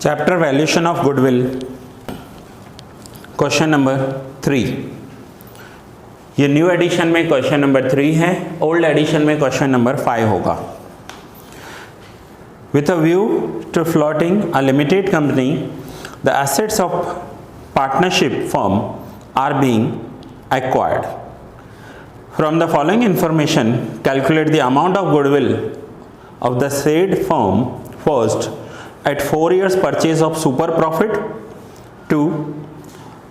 Chapter valuation of goodwill, question number 3। ये new addition में question number 3 है, old addition में क्वेश्चन नंबर 5 होगा। With a view to floating a limited company, the assets of partnership firm are being acquired. From the following information, calculate the amount of goodwill of the said firm first at 4 years purchase of super profit, 2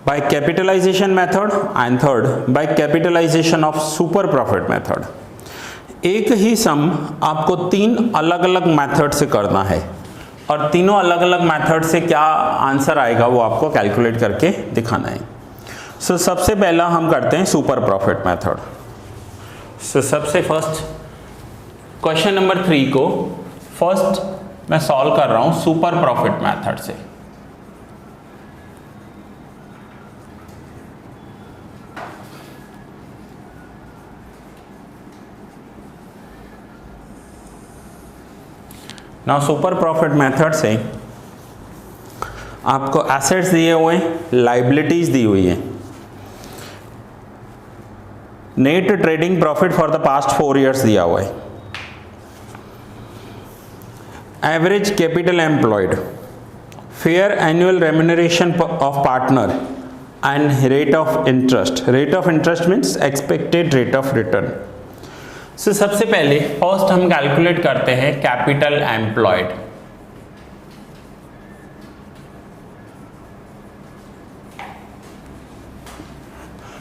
by capitalization method and third by capitalization of super profit method। एक ही सम आपको 3 अलग अलग method से करना है और तीनों अलग अलग मेथड से क्या आंसर आएगा वो आपको कैलकुलेट करके दिखाना है। सो सबसे पहला हम करते हैं सुपर प्रॉफिट मेथड। सो सबसे फर्स्ट क्वेश्चन नंबर 3 को फर्स्ट मैं सॉल्व कर रहा हूं सुपर प्रॉफिट मेथड से। नाउ सुपर प्रॉफिट मेथड से आपको एसेट्स दिए हुए हैं, लाइबिलिटीज दी हुई है। Net trading profit for the past 4 years दिया हुआ है। Average capital employed, fair annual remuneration of partner and rate of interest. Rate of interest means expected rate of return. So सबसे पहले फर्स्ट हम कैलकुलेट करते हैं कैपिटल एम्प्लॉयड।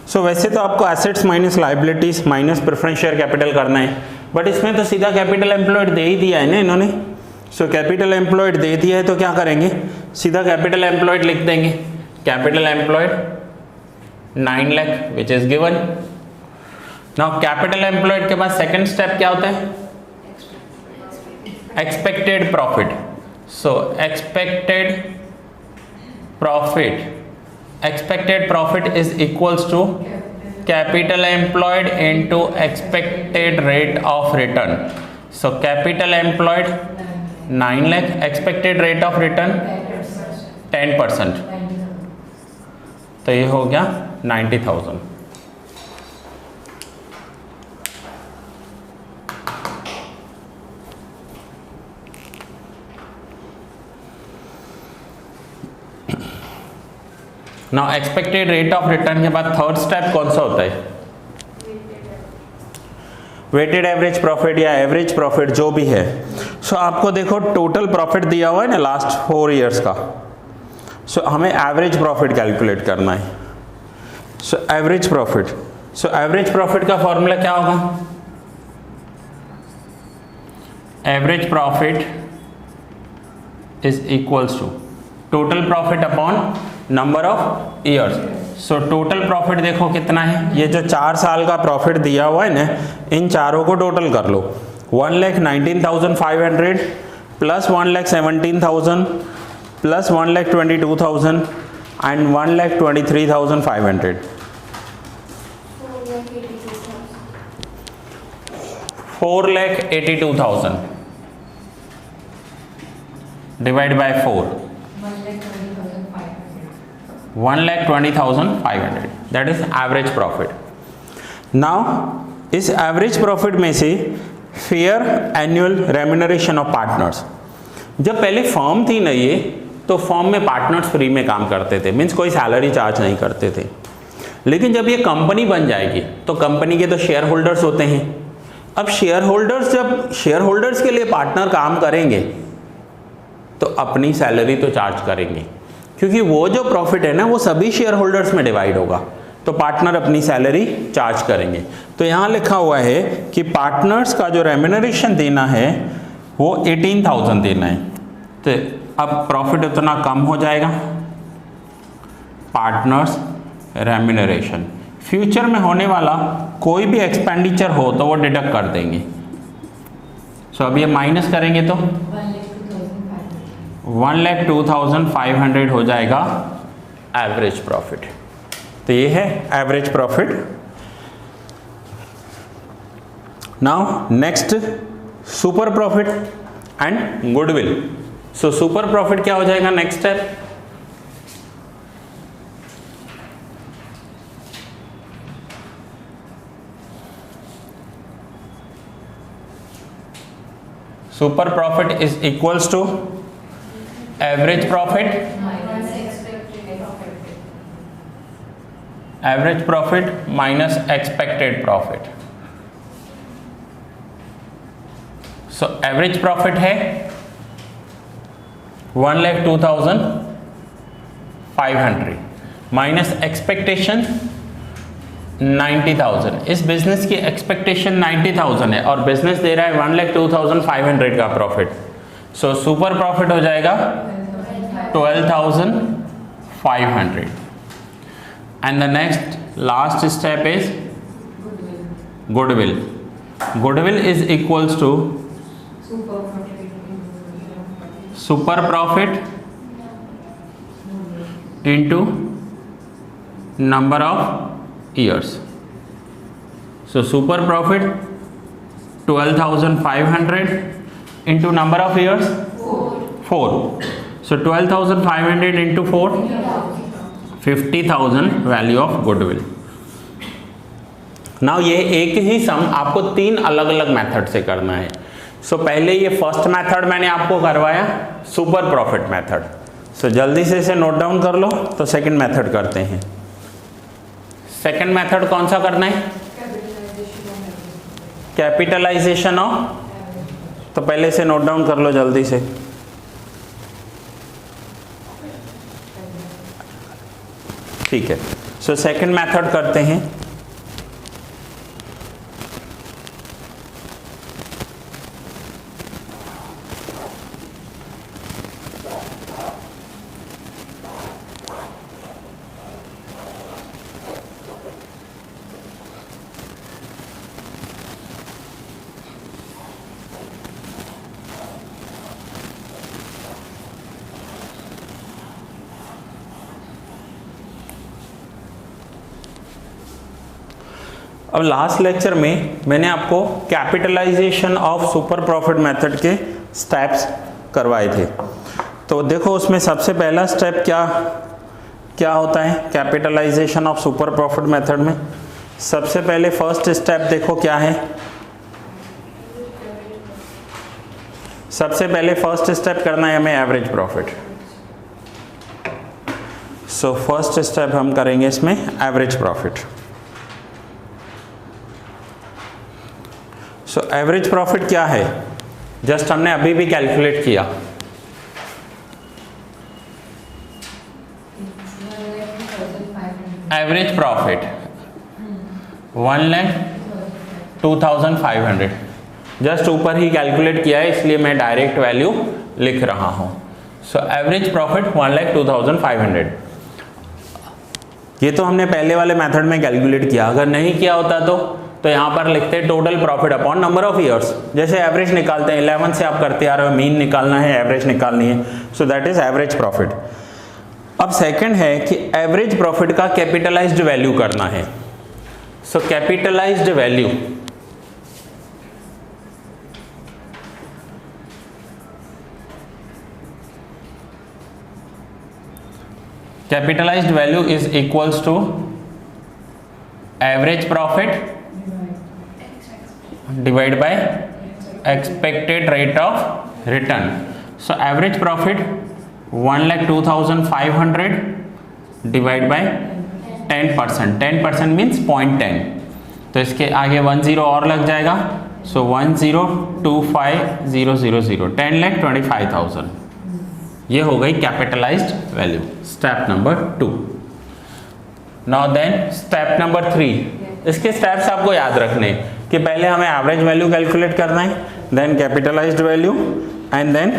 सो वैसे तो आपको assets minus liabilities minus preference share capital करना है, बट इसमें तो सीधा कैपिटल एम्प्लॉयड दे ही दिया है ना इन्होंने। सो कैपिटल एम्प्लॉयड दे दिया है तो क्या करेंगे, सीधा कैपिटल एम्प्लॉयड लिख देंगे। Capital employed 9 lakh which is given. Now capital employed के बाद सेकंड स्टेप क्या होता है, expected profit. So expected profit is equals to capital employed into expected rate of return. So capital employed 9 lakh, expected rate of return 10%, तो ये हो गया 90,000। Now expected rate of return के बाद थर्ड स्टेप कौन सा होता है, वेटेड एवरेज प्रॉफिट या एवरेज प्रॉफिट जो भी है। सो आपको देखो टोटल प्रॉफिट दिया हुआ है ना लास्ट 4 इयर्स का। सो हमें एवरेज प्रॉफिट कैलकुलेट करना है। सो एवरेज प्रॉफिट का फॉर्मूला क्या होगा, average profit is equals to total profit upon number of years. So total profit देखो कितना है, ये जो 4 साल का प्रॉफिट दिया हुआ है ना, इन चारों को टोटल कर लो। 1,19,500 plus 1,17,000 plus 1,22,000 and 1,23,500। 4,82,000 divide by 4, 1,20,500, that is average profit. Now इस एवरेज प्रॉफिट में से fair annual remuneration of partners. जब पहले फर्म थी ना ये, तो फर्म में पार्टनर्स फ्री में काम करते थे, मीन्स कोई सैलरी चार्ज नहीं करते थे। लेकिन जब ये कंपनी बन जाएगी तो कंपनी के तो शेयर होल्डर्स होते हैं। अब शेयर होल्डर्स के लिए पार्टनर काम करेंगे तो अपनी सैलरी तो चार्ज करेंगे, क्योंकि वो जो प्रॉफिट है ना वो सभी शेयर होल्डर्स में डिवाइड होगा, तो पार्टनर अपनी सैलरी चार्ज करेंगे। तो यहाँ लिखा हुआ है कि पार्टनर्स का जो रेम्यूनरेशन देना है वो 18,000 देना है। तो अब प्रॉफिट उतना कम हो जाएगा, पार्टनर्स रेम्यूनरेशन। फ्यूचर में होने वाला कोई भी एक्सपेंडिचर हो तो वो डिडक्ट कर देंगे। सो अब ये माइनस करेंगे तो 1,02,500 हो जाएगा एवरेज प्रॉफिट। तो ये है average profit. Now next super profit and goodwill. So super profit क्या हो जाएगा next step, super profit is equals to average profit minus expected profit. So average profit है 1,02,500 माइनस एक्सपेक्टेशन 90,000। इस बिजनेस की expectation 90,000 है और बिजनेस दे रहा है 1,02,500 का प्रॉफिट। सो सुपर प्रॉफिट हो जाएगा 12,500 and the next last step is goodwill. Goodwill is equals to super profit into number of years. So super profit 12,500 into number of years 4। So 12,500 into 4 50,000 value of goodwill. Now ये एक ही सम आपको 3 अलग अलग method से करना है। सो पहले ये फर्स्ट मेथड मैंने आपको करवाया सुपर प्रॉफिट मेथड। सो जल्दी से इसे नोट डाउन कर लो। तो सेकंड मेथड करते हैं। सेकंड मेथड कौन सा करना है, कैपिटलाइजेशन ऑफ। तो पहले इसे नोट डाउन कर लो जल्दी से। ठीक है, सो सेकंड मेथड करते हैं। अब लास्ट लेक्चर में मैंने आपको capitalization of super profit method के स्टेप्स करवाए थे। तो देखो उसमें सबसे पहला स्टेप क्या होता है capitalization of super profit method में। सबसे पहले फर्स्ट स्टेप देखो क्या है। सबसे पहले फर्स्ट स्टेप करना है हमें average profit. So first step हम करेंगे इसमें average profit. So average profit क्या है, जस्ट हमने अभी भी कैलकुलेट किया। एवरेज प्रॉफिट 1,02,500 जस्ट ऊपर ही कैलकुलेट किया है, इसलिए मैं डायरेक्ट वैल्यू लिख रहा हूं। सो एवरेज प्रॉफिट 1,02,500। ये तो हमने पहले वाले मेथड में कैलकुलेट किया। अगर नहीं किया होता तो यहां पर लिखते हैं total profit upon number of years. जैसे एवरेज निकालते हैं 11 से आप करते आ रहे हो, मीन निकालना है, एवरेज निकालनी है। So that is average profit. अब सेकंड है कि एवरेज प्रॉफिट का कैपिटलाइज्ड वैल्यू करना है। So capitalised value capitalised value is equals to average profit divide by expected rate of return. So average profit 1,02,500 divide by 10%। 10% means 0.10। तो इसके आगे 10 और लग जाएगा। सो 1,02,5,000 10,25,000 ये हो गई capitalized value. Step number 2। Now then step number 3। इसके स्टेप्स आपको याद रखने कि पहले हमें एवरेज वैल्यू कैलकुलेट करना है, then capitalised value and then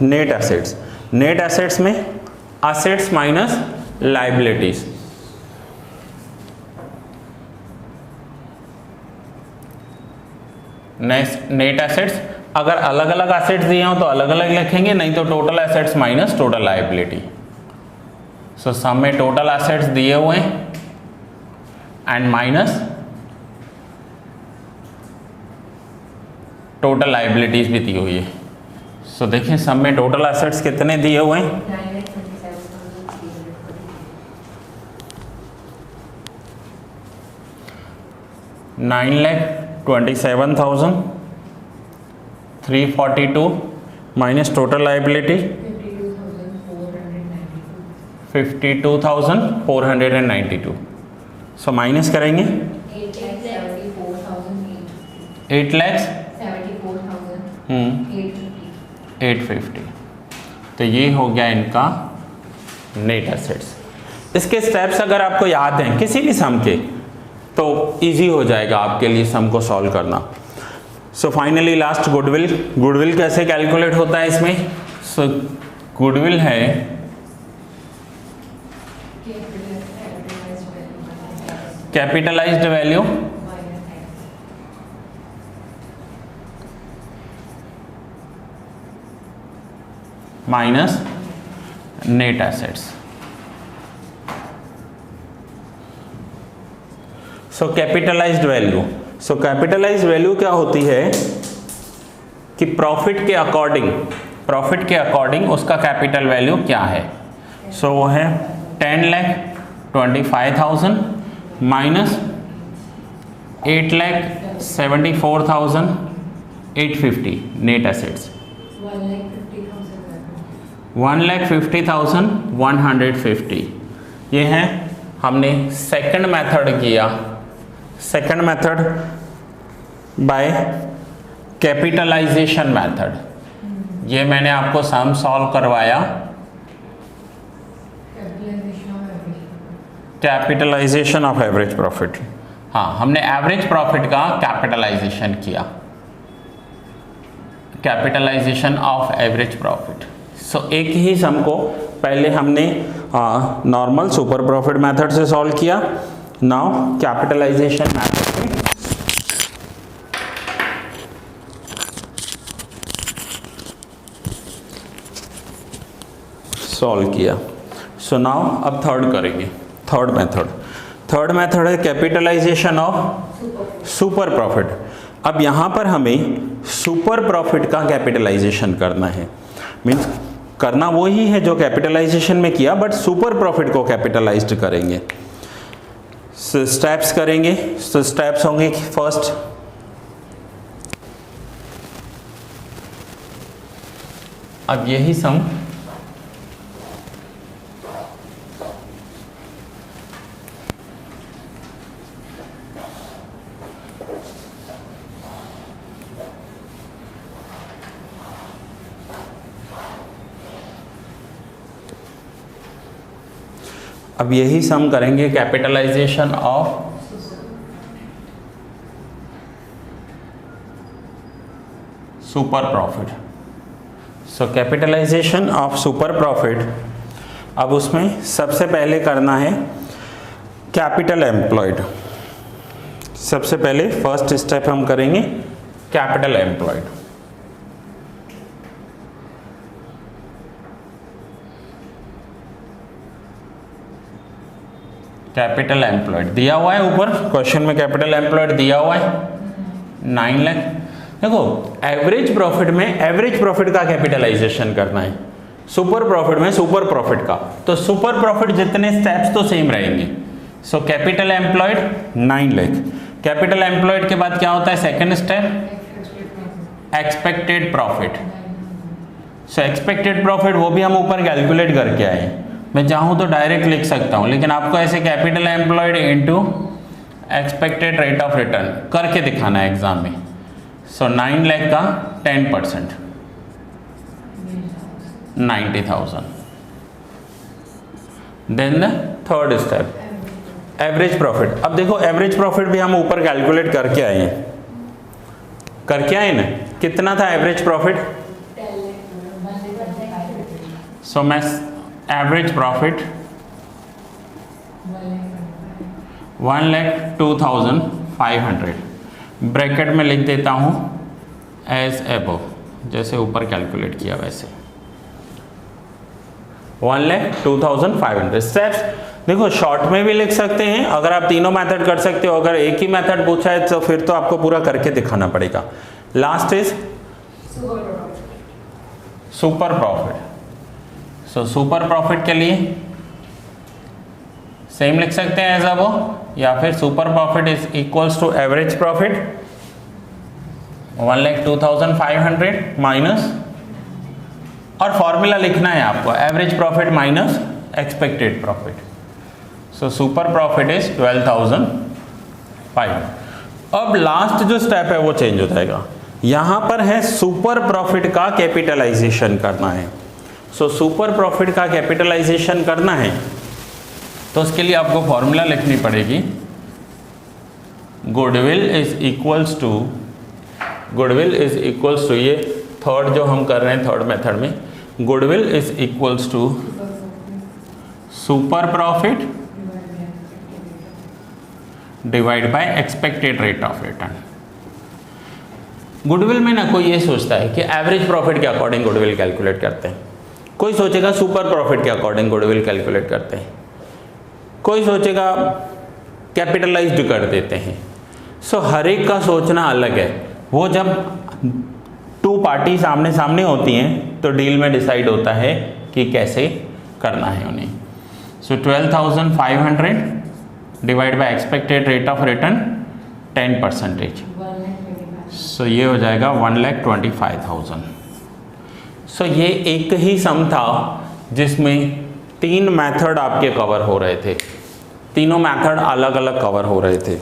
net assets. Net assets में assets minus liabilities. Net assets अगर अलग अलग एसेट्स दिए हो तो अलग अलग लिखेंगे, नहीं तो total assets minus total liability. So sum में टोटल एसेट्स दिए हुए हैं एंड माइनस टोटल लायबिलिटीज भी दी हुई है। सो देखिए सम में टोटल एसेट्स कितने दिए हुए हैं, 9,27,342 minus total liability 52,492। So minus करेंगे 8,74,850। तो ये हो गया इनका नेट एसेट्स। इसके स्टेप्स अगर आपको याद हैं किसी भी सम के तो इजी हो जाएगा आपके लिए सम को सॉल्व करना। So finally last goodwill. Goodwill कैसे कैलकुलेट होता है इसमें? सो गुडविल है capitalised value minus net assets. So capitalised value, so capitalised value क्या होती है कि प्रॉफिट के अकॉर्डिंग उसका कैपिटल वैल्यू क्या है। सो वो है 10,25,000 माइनस 8,74,850 नेट एसेट्स 1,50,150। ये है हमने सेकंड मेथड किया, second method by capitalization method. ये मैंने आपको सम सॉल्व करवाया कैपिटलाइजेशन ऑफ एवरेज प्रॉफिट। हाँ, हमने एवरेज प्रॉफिट का कैपिटलाइजेशन किया, capitalization of average profit. So एक ही सम को पहले हमने नॉर्मल सुपर प्रॉफिट मेथड से सॉल्व किया, नाउ कैपिटलाइजेशन मेथड से सॉल्व किया। सो नाउ अब थर्ड करेंगे, थर्ड मेथड है कैपिटलाइजेशन ऑफ सुपर प्रॉफिट। अब यहां पर हमें सुपर प्रॉफिट का कैपिटलाइजेशन करना है, मीन्स करना वही है जो कैपिटलाइजेशन में किया, बट सुपर प्रॉफिट को कैपिटलाइज्ड करेंगे। स्टेप्स करेंगे। तो स्टेप्स होंगे फर्स्ट अब यही सम करेंगे capitalization of super profit. So capitalization of super profit, अब उसमें सबसे पहले करना है कैपिटल एम्प्लॉयड। सबसे पहले फर्स्ट स्टेप हम करेंगे कैपिटल एम्प्लॉयड। कैपिटल एम्प्लॉयड दिया हुआ है ऊपर क्वेश्चन में, कैपिटल एम्प्लॉयड दिया हुआ है 9 लाख। देखो एवरेज प्रॉफिट का कैपिटलाइजेशन करना है, सुपर प्रॉफिट में सुपर प्रॉफिट का, तो सुपर प्रॉफिट जितने स्टेप्स तो सेम रहेंगे। सो capital employed 9 lakh. Capital employed के बाद क्या होता है second step, expected profit. So expected profit वो भी हम ऊपर कैलकुलेट करके आए, मैं चाहूँ तो डायरेक्ट लिख सकता हूँ, लेकिन आपको ऐसे capital employed into expected rate of return करके दिखाना है एग्जाम में। सो 9 लाख का 10% 90,000। Then third step average profit. अब देखो एवरेज प्रॉफिट भी हम ऊपर कैलकुलेट करके आए हैं, ना कितना था एवरेज प्रॉफिट। सो मैं एवरेज प्रॉफिट 1,02,500 ब्रैकेट में लिख देता हूँ एज एबव, जैसे ऊपर कैलकुलेट किया वैसे 1,02,500। स्टेप्स देखो शॉर्ट में भी लिख सकते हैं, अगर आप तीनों मेथड कर सकते हो, अगर एक ही मेथड पूछा है तो फिर तो आपको पूरा करके दिखाना पड़ेगा। Last is super profit. So super profit के लिए सेम लिख सकते हैं एज अ वो, या फिर super profit is equals to average profit 1,02,500 minus, और फॉर्मूला लिखना है आपको average profit minus expected profit. So super profit is 12,500. अब लास्ट जो स्टेप है वो चेंज हो जाएगा. यहां पर है सुपर प्रॉफिट का कैपिटलाइजेशन करना है. सो सुपर प्रॉफिट का कैपिटलाइजेशन करना है तो उसके लिए आपको फॉर्मूला लिखनी पड़ेगी. गुडविल इज इक्वल्स टू ये थर्ड जो हम कर रहे हैं थर्ड मेथड में, goodwill is equals to super profit divide by expected rate of return. Goodwill में ना कोई ये सोचता है कि एवरेज प्रॉफिट के अकॉर्डिंग गुडविल कैलकुलेट करते हैं, कोई सोचेगा सुपर प्रॉफिट के अकॉर्डिंग गुडविल कैलकुलेट करते हैं, कोई सोचेगा कैपिटलाइज्ड कर देते हैं. सो हर एक का सोचना अलग है. वो जब टू पार्टी सामने सामने होती हैं तो डील में डिसाइड होता है कि कैसे करना है उन्हें. सो 12,500 divide by expected rate of return 10%. सो ये हो जाएगा 1,25,000. सो ये एक ही सम था जिसमें 3 मेथड आपके कवर हो रहे थे, तीनों मेथड अलग अलग कवर हो रहे थे.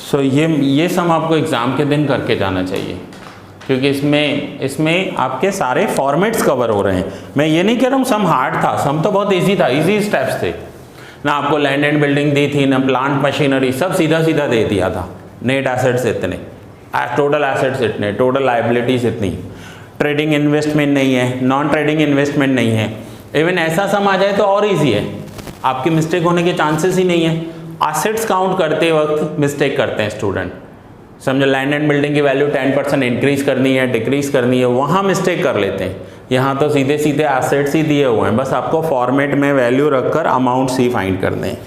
सो ये सम आपको एग्ज़ाम के दिन करके जाना चाहिए, क्योंकि इसमें आपके सारे फॉर्मेट्स कवर हो रहे हैं. मैं ये नहीं कह रहा हूँ सम हार्ड था, सम तो बहुत इजी था, इजी स्टेप्स थे ना. आपको लैंड एंड बिल्डिंग दी थी ना, प्लांट मशीनरी, सब सीधा सीधा दे दिया था. नेट एसेट्स इतने, टोटल एसेट्स इतने, टोटल लायबिलिटीज इतनी, ट्रेडिंग इन्वेस्टमेंट नहीं है, नॉन ट्रेडिंग इन्वेस्टमेंट नहीं है. इवन ऐसा सम आ जाए तो और इजी है, आपकी मिस्टेक होने के चांसेस ही नहीं है. एसेट्स काउंट करते वक्त मिस्टेक करते हैं स्टूडेंट. समझो लैंड एंड बिल्डिंग की वैल्यू 10% इंक्रीज करनी है, डिक्रीज करनी है, वहाँ मिस्टेक कर लेते हैं. यहाँ तो सीधे सीधे एसेट्स ही दिए हुए हैं, बस आपको फॉर्मेट में वैल्यू रखकर अमाउंट्स ही फाइंड करने हैं.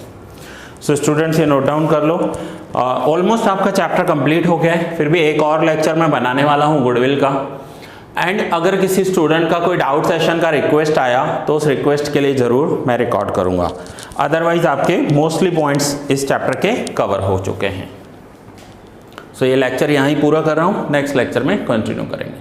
सो स्टूडेंट्स ये नोट डाउन कर लो. ऑलमोस्ट आपका चैप्टर कंप्लीट हो गया है, फिर भी एक और लेक्चर मैं बनाने वाला हूँ गुडविल का. एंड अगर किसी स्टूडेंट का कोई डाउट सेशन का रिक्वेस्ट आया तो उस रिक्वेस्ट के लिए ज़रूर मैं रिकॉर्ड करूँगा. अदरवाइज आपके मोस्टली पॉइंट्स इस चैप्टर के कवर हो चुके हैं. सो ये लेक्चर यहाँ ही पूरा कर रहा हूँ, नेक्स्ट लेक्चर में कंटिन्यू करेंगे.